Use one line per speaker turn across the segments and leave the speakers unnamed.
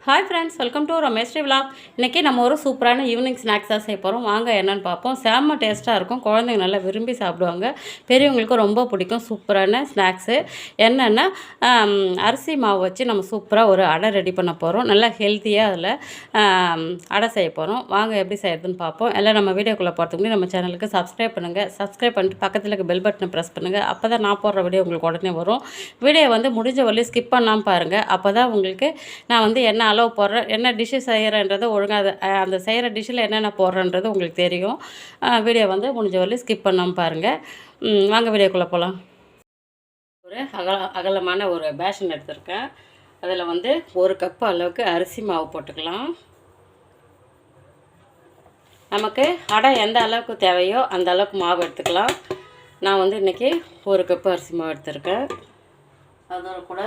Hi friends, welcome to Rameshri vlog. இன்றைக்கி நம்ம ஒரு சூப்பரான ஈவினிங் ஸ்நாக்ஸாக செய்ய போகிறோம். வாங்க என்னென்னு பார்ப்போம். செம்ம டேஸ்ட்டாக இருக்கும், குழந்தைங்க நல்லா விரும்பி சாப்பிடுவாங்க, பெரியவங்களுக்கும் ரொம்ப பிடிக்கும். சூப்பரான ஸ்நாக்ஸு என்னென்னா, அரிசி மாவு வச்சு நம்ம சூப்பராக ஒரு அடை ரெடி பண்ண போகிறோம். நல்லா ஹெல்த்தியாக அதில் அடை செய்ய போகிறோம். வாங்க எப்படி செய்யறதுன்னு பார்ப்போம். எல்லாம் நம்ம வீடியோக்குள்ளே போகிறதுக்கு முன்னாடி நம்ம சேனலுக்கு சப்ஸ்கிரைப் பண்ணுங்கள். சப்ஸ்கிரைப் பண்ணிட்டு பக்கத்தில் இருக்க பெல் பட்டனை ப்ரெஸ் பண்ணுங்கள். அப்போ தான் நான் போடுற வீடியோ உங்களுக்கு உடனே வரும். வீடியோ முடிஞ்ச வரையும் ஸ்கிப் பண்ணாமல் பாருங்கள். அப்போ தான் உங்களுக்கு நான் என்ன அளவு போடுறேன், என்ன டிஷ்ஷு செய்கிறேன்றது ஒழுங்காக அந்த செய்கிற டிஷ்ஷில் என்னென்ன போடுறேன்றது உங்களுக்கு தெரியும். வீடியோ முடிஞ்ச வரையும் ஸ்கிப் பண்ணாமல் பாருங்கள். வாங்க வீடியோக்குள்ளே போகலாம். ஒரு அகலமான ஒரு பேஷன் எடுத்திருக்கேன். அதில் 1 கப்பு அளவுக்கு அரிசி மாவு போட்டுக்கலாம். நமக்கு அடை எந்த அளவுக்கு தேவையோ அந்த அளவுக்கு மாவு எடுத்துக்கலாம். நான் இன்றைக்கி 1 கப்பு அரிசி மாவு எடுத்திருக்கேன். அதோட கூட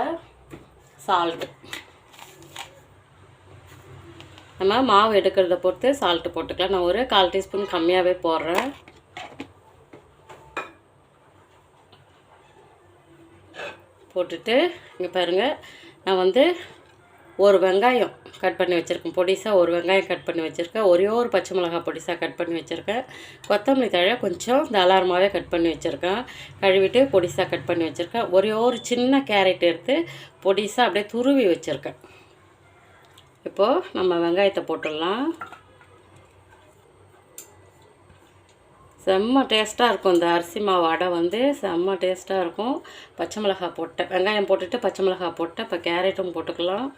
சால்ட்டு, நம்ம மாவு எடுக்கிறத பொறுத்து சால்ட்டு போட்டுக்கலாம். நான் ஒரு 1/4 டீஸ்பூன் கம்மியாகவே போடுறேன். போட்டுட்டு இங்கே பாருங்கள், நான் ஒரு வெங்காயம் கட் பண்ணி வச்சுருக்கேன். பொடிசாக ஒரு வெங்காயம் கட் பண்ணி வச்சுருக்கேன். ஒரே ஒரு பச்சை மிளகாய் பொடிசாக கட் பண்ணி வச்சுருக்கேன். கொத்தமல்லி தழை கொஞ்சம் தாராளமாகவே கட் பண்ணி வச்சுருக்கேன். கழுவிட்டு பொடிசாக கட் பண்ணி வச்சுருக்கேன். ஒரே ஒரு சின்ன கேரட் எடுத்து பொடிசாக அப்படியே துருவி வச்சுருக்கேன். இப்போது நம்ம வெங்காயத்தை போட்டுடலாம். செம்ம டேஸ்ட்டாக இருக்கும் இந்த அரிசி மாவு அடை, செம்ம டேஸ்ட்டாக இருக்கும். பச்சை மிளகாய் போட்டேன், வெங்காயம் போட்டுட்டு பச்சை மிளகாய் போட்டேன். இப்போ கேரட்டும் போட்டுக்கலாம்.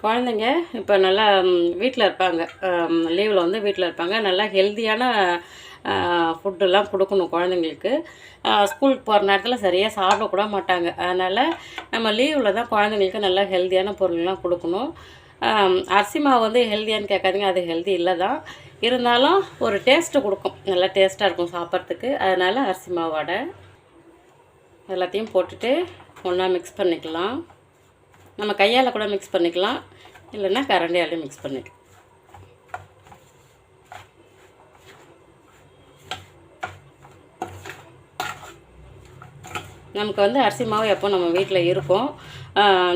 குழந்தைங்க இப்போ நல்லா வீட்டில் இருப்பாங்க, லீவில் வீட்டில் இருப்பாங்க. நல்லா ஹெல்த்தியான ஃபுட்டெல்லாம் கொடுக்கணும் குழந்தைங்களுக்கு. ஸ்கூலுக்கு போகிற நேரத்தில் சரியாக சாப்பிடக்கூட மாட்டாங்க. அதனால் நம்ம லீவில் தான் குழந்தைங்களுக்கு நல்லா ஹெல்த்தியான பொருள்லாம் கொடுக்கணும். அரிசி மாவு ஹெல்த்தியானு கேட்காதீங்க, அது ஹெல்த்தி இல்லை தான். இருந்தாலும் ஒரு டேஸ்ட்டு கொடுக்கும், நல்லா டேஸ்ட்டாக இருக்கும் சாப்பிட்றதுக்கு. அதனால் அரிசி மாவு அடை எல்லாத்தையும் போட்டுட்டு ஒன்றா மிக்ஸ் பண்ணிக்கலாம். நம்ம கையால் கூட மிக்ஸ் பண்ணிக்கலாம், இல்லைன்னா கரண்டியாலையும் மிக்ஸ் பண்ணிக்கலாம். நமக்கு அரிசி மாவு எப்போ நம்ம வீட்டில் இருக்கும்.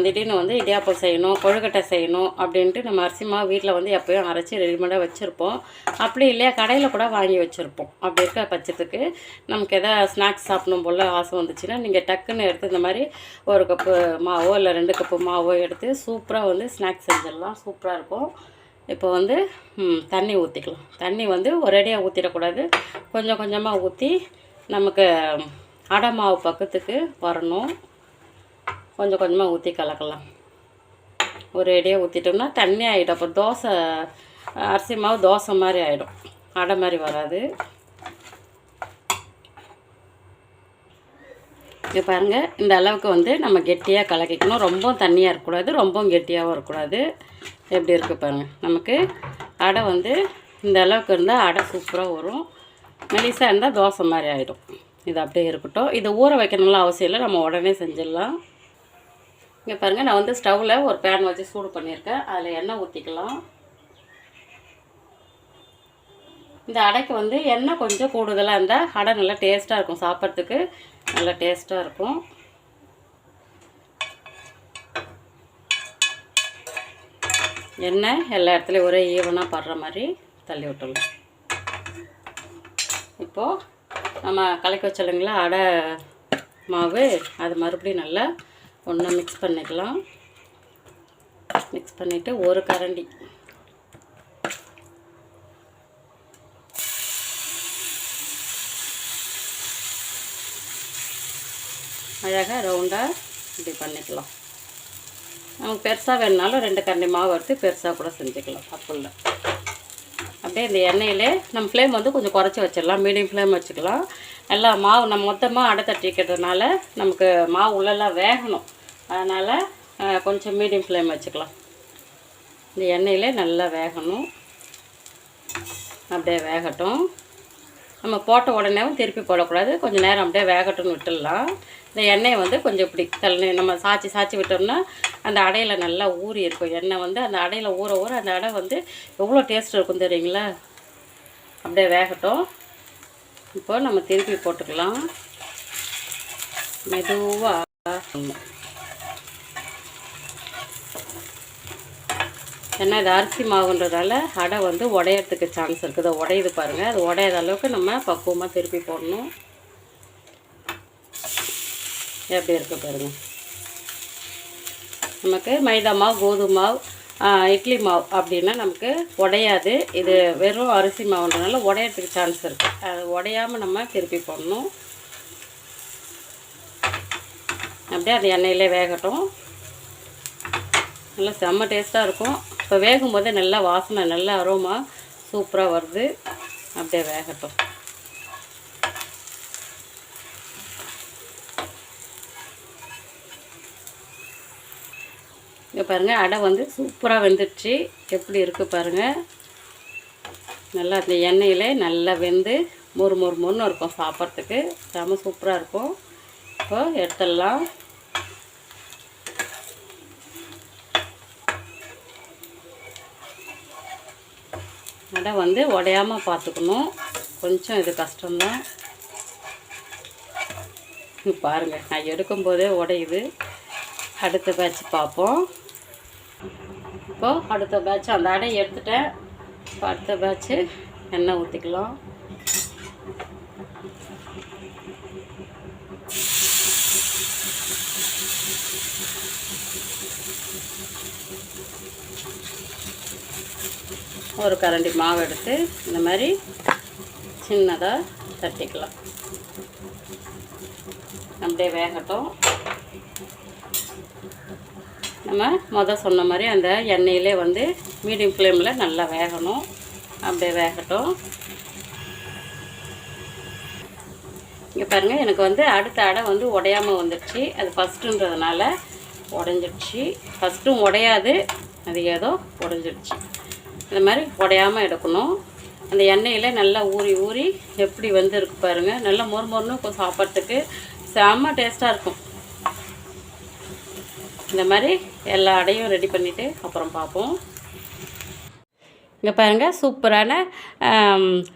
திடீர்னு இடியாப்பம் செய்யணும், கொழுக்கட்டை செய்யணும் அப்படின்ட்டு நம்ம அரிசி மாவு வீட்டில் எப்போயும் அரைச்சி ரெடிமேடாக வச்சுருப்போம். அப்படி இல்லையா கடையில் கூட வாங்கி வச்சுருப்போம். அப்படி இருக்க பட்சத்துக்கு நமக்கு எதாவது ஸ்நாக்ஸ் சாப்பிடணும் போல் ஆசை வந்துச்சுன்னா நீங்கள் டக்குன்னு எடுத்து இந்த மாதிரி 1 கப்பு மாவோ இல்லை 2 கப்பு மாவோ எடுத்து சூப்பராக ஸ்நாக்ஸ் செஞ்சிடலாம். சூப்பராக இருக்கும். இப்போ தண்ணி ஊற்றிக்கலாம். தண்ணி ஒரேடியாக ஊற்றிடக்கூடாது, கொஞ்சம் கொஞ்சமாக ஊற்றி நமக்கு அடை மாவு பக்கத்துக்கு வரணும். கொஞ்சம் கொஞ்சமாக ஊற்றி கலக்கலாம். ஒரு அடியாக ஊற்றிட்டோம்னா தண்ணி ஆகிடும். அப்போ தோசை அரிசி மாவு தோசை மாதிரி ஆகிடும், அடை மாதிரி வராது. இங்கே பாருங்கள், இந்த அளவுக்கு நம்ம கெட்டியாக கலக்கிக்கணும். ரொம்ப தண்ணியாக இருக்கக்கூடாது, ரொம்பவும் கெட்டியாகவும் இருக்கக்கூடாது. எப்படி இருக்குது பாருங்கள். நமக்கு அடை இந்த அளவுக்கு இருந்தால் அடை சூப்பராக வரும். மெலிசாக இருந்தால் தோசை மாதிரி ஆகிடும். இது அப்படியே இருக்கட்டும். இது ஊற வைக்கணும்லாம் அவசியம் இல்லை, நம்ம உடனே செஞ்சிடலாம். இங்கே பாருங்கள், நான் ஸ்டவ்வில் ஒரு பேன் வச்சு சூடு பண்ணியிருக்கேன். அதில் எண்ணெய் ஊற்றிக்கலாம். இந்த அடைக்கு எண்ணெய் கொஞ்சம் கூடுதலாக இருந்தால் அடை நல்லா டேஸ்ட்டாக இருக்கும், சாப்பிட்றதுக்கு நல்லா டேஸ்ட்டாக இருக்கும். எண்ணெய் எல்லா இடத்துலையும் ஒரே ஈவனாக படுற மாதிரி தள்ளி விட்டுடலாம். இப்போது நம்ம கலக்கி வச்சிடலைங்களா அடை மாவு, அது மறுபடியும் நல்லா ஒன்றா மிக்ஸ் பண்ணிக்கலாம். மிக்ஸ் பண்ணிவிட்டு ஒரு கரண்டி அழகாக ரவுண்டாக இப்படி பண்ணிக்கலாம். நமக்கு பெருசாக வேணுனாலும் 2 கரண்டி மாவு எடுத்து பெருசாக கூட செஞ்சுக்கலாம், தப்பு இல்லை. அப்படியே இந்த எண்ணெயிலே நம்ம ஃப்ளேம் கொஞ்சம் குறைச்சி வச்சிடலாம், மீடியம் ஃப்ளேம் வச்சுக்கலாம். நல்லா மாவு நம்ம மொத்தமாக அடை தட்டி வைக்கிறதுனால நமக்கு மாவு உள்ளெல்லாம் வேகணும். அதனால் கொஞ்சம் மீடியம் ஃப்ளேம் வச்சுக்கலாம். இந்த எண்ணெயிலே நல்லா வேகணும். அப்படியே வேகட்டும். நம்ம போட்ட உடனேவும் திருப்பி போடக்கூடாது, கொஞ்சம் நேரம் அப்படியே வேகட்டும்னு விட்டுடலாம். இந்த எண்ணெயை கொஞ்சம் இப்படி தள்ளி நம்ம சாய்ச்சி விட்டோம்னா அந்த அடையில் நல்லா ஊறி இருக்கும். எண்ணெய் அந்த அடையில் ஊற ஊற அந்த அடை எவ்வளோ டேஸ்ட் இருக்கும் தெரியுங்களா. அப்படியே வேகட்டும். இப்போ நம்ம திருப்பி போட்டுக்கலாம். மெதுவாக ஏன்னா இது அரிசி மாவுன்றதால அடை வந்து உடையறதுக்கு சான்ஸ் இருக்குது. உடையுது பாருங்கள். அது உடையாத அளவுக்கு நம்ம பக்குவமாக திருப்பி போடணும். எப்படி இருக்குது பாருங்கள். நமக்கு மைதா மாவு, கோதுமை மாவு, இட்லி மாவு அப்படின்னா நமக்கு உடையாது. இது வெறும் அரிசி மாவுன்றதுனால உடையறதுக்கு சான்ஸ் இருக்குது. அது உடையாமல் நம்ம திருப்பி போடணும். அப்படியே அது எண்ணெயிலே வேகட்டும். நல்லா செம்ம டேஸ்ட்டாக இருக்கும். இப்போ வேகும் போதே நல்லா வாசனை, நல்லா அரோமா சூப்பராக வருது. அப்படியே வேகட்டும். இங்கே பாருங்கள், அடை வந்து சூப்பராக வெந்துடுச்சு. எப்படி இருக்குது பாருங்கள். நல்லா அந்த எண்ணெயிலே நல்லா வெந்து மொறு மொறு மொறுன்னு இருக்கும். சாப்பிட்றதுக்கு செம்ம சூப்பராக இருக்கும். இப்போ எடுத்துடலாம். அடை வந்து உடையாமல் பார்த்துக்கணும். கொஞ்சம் இது கஷ்டம்தான். பாருங்கள், நான் எடுக்கும்போதே உடையுது. அடுத்த பேட்ச் பார்ப்போம். இப்போது அடுத்த பேட்ச் அந்த அடை எடுத்துட்டேன். இப்போ அடுத்த பேட்ச்சு எண்ணெய் ஊற்றிக்கலாம். ஒரு கரண்டி மாவு எடுத்து இந்த மாதிரி சின்னதாக தட்டிக்கலாம். அப்படியே வேகட்டும். நம்ம சொன்ன மாதிரி அந்த எண்ணெயிலே வந்து மீடியம் ஃப்ளேமில் நல்லா வேகணும். அப்படியே வேகட்டும். இங்கே பாருங்கள், எனக்கு வந்து அடுத்த அடை வந்து உடையாமல் வந்துடுச்சு. அது ஃபஸ்ட்டுன்றதுனால உடஞ்சிடுச்சு. ஃபஸ்ட்டும் உடையாது, அது ஏதோ உடஞ்சிடுச்சு. இந்த மாதிரி உடையாமல் எடுக்கணும். அந்த எண்ணெயில் நல்லா ஊறி ஊறி எப்படி வந்து இருக்கு பாருங்கள். நல்லா மொறு மொறுன்னு இருக்கும். சாப்பிட்றதுக்கு செம்ம டேஸ்ட்டாக இருக்கும். இந்த மாதிரி எல்லா அடையும் ரெடி பண்ணிவிட்டு அப்புறம் பார்ப்போம். இங்கே பாருங்கள், சூப்பரான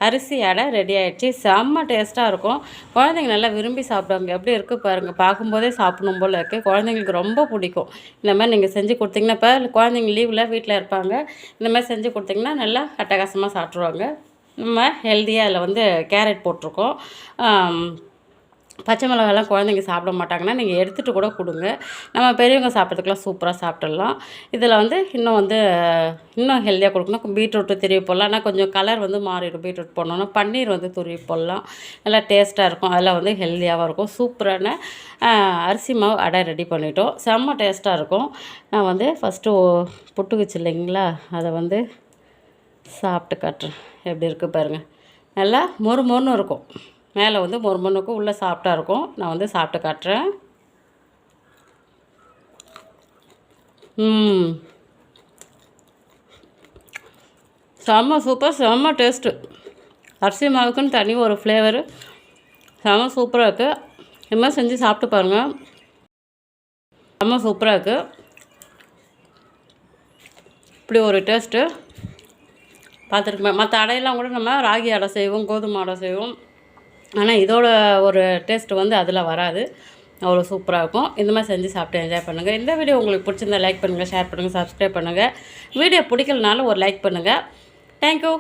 அரிசி அடை ரெடி ஆகிடுச்சு. செம்ம டேஸ்ட்டாக இருக்கும். குழந்தைங்க நல்லா விரும்பி சாப்பிடுவாங்க. எப்படி இருக்குது பாருங்கள். பார்க்கும்போதே சாப்பிடணும் போல் இருக்குது. குழந்தைங்களுக்கு ரொம்ப பிடிக்கும். இந்த மாதிரி நீங்கள் செஞ்சு கொடுத்தீங்கன்னா, இப்போ குழந்தைங்க லீவில் வீட்டில் இருப்பாங்க, இந்த மாதிரி செஞ்சு கொடுத்திங்கன்னா நல்லா அட்டகாசமாக சாப்பிட்ருவாங்க. நம்ம ஹெல்த்தியாக அதில் வந்து கேரட் போட்டிருக்கோம். பச்சை மிளகாலாம் குழந்தைங்க சாப்பிட மாட்டாங்கன்னா நீங்கள் எடுத்துகிட்டு கூட கொடுங்க. நம்ம பெரியவங்க சாப்பிட்றதுக்குலாம் சூப்பராக சாப்பிட்றலாம். இதில் வந்து இன்னும் ஹெல்த்தியாக கொடுக்கணும். பீட்ரூட்டு துருவி போடலாம். ஆனால் கொஞ்சம் கலர் வந்து மாறிடும். பீட்ரூட் போடணுன்னா பன்னீர் வந்து துருவி போடலாம். நல்லா டேஸ்ட்டாக இருக்கும். அதெல்லாம் வந்து ஹெல்த்தியாகவும் இருக்கும். சூப்பரான அரிசி மாவு அடை ரெடி பண்ணிட்டோம். செம்ம டேஸ்ட்டாக இருக்கும். நான் வந்து ஃபஸ்ட்டு புட்டுக்குச்சு இல்லைங்களா, அதை வந்து சாப்பிட்டு காட்டுறேன். எப்படி இருக்குது பாருங்கள். நல்லா மொறு மொறுன்னு இருக்கும். மேலே வந்து மொறு மொறுக்கும், உள்ளே சாஃப்டா இருக்கும். நான் வந்து சாப்பிட்டு காட்டுறேன். செம்ம சூப்பர், செம்ம டேஸ்ட்டு. அரிசி மாவுக்குன்னு தனி ஒரு ஃப்ளேவரு. செம்ம சூப்பராக இருக்குது. இது மாதிரி செஞ்சு சாப்பிட்டு பாருங்கள். செம்ம சூப்பராக இருக்குது. இப்படி ஒரு டேஸ்ட்டு பார்த்துருக்கேன். மற்ற அடையெல்லாம் கூட நம்ம ராகி அடை செய்வோம், கோதுமை அடை செய்வோம். ஆனால் இதோட ஒரு டேஸ்ட்டு வந்து அதில் வராது. அவ்வளோ சூப்பராக இருக்கும். இந்த மாதிரி செஞ்சு சாப்பிட்டு என்ஜாய் பண்ணுங்கள். இந்த வீடியோ உங்களுக்கு பிடிச்சிருந்தா லைக் பண்ணுங்கள், ஷேர் பண்ணுங்கள், சப்ஸ்கிரைப் பண்ணுங்கள். வீடியோ பிடிக்கலனாலும் ஒரு லைக் பண்ணுங்கள். தேங்க்யூ.